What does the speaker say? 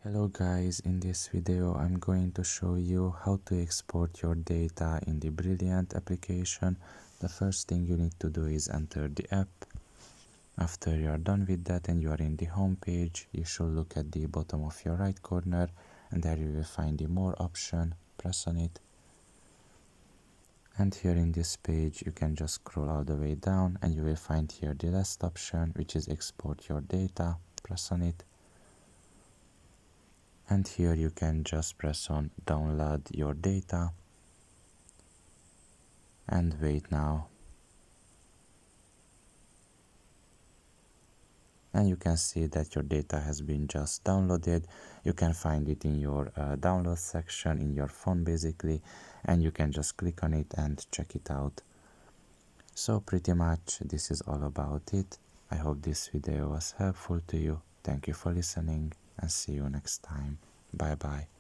Hello guys, in this video I'm going to show you how to export your data in the Brilliant application. The first thing you need to do is enter the app. After you are done with that and you are in the home page, you should look at the bottom of your right corner and there you will find the more option. Press on it. And here in this page you can just scroll all the way down and you will find here the last option, which is export your data. Press on it. And here you can just press on download your data and wait now. And you can see that your data has been just downloaded. You can find it in your download section in your phone basically, and you can just click on it and check it out. So pretty much this is all about it. I hope this video was helpful to you. Thank you for listening and see you next time. Bye bye.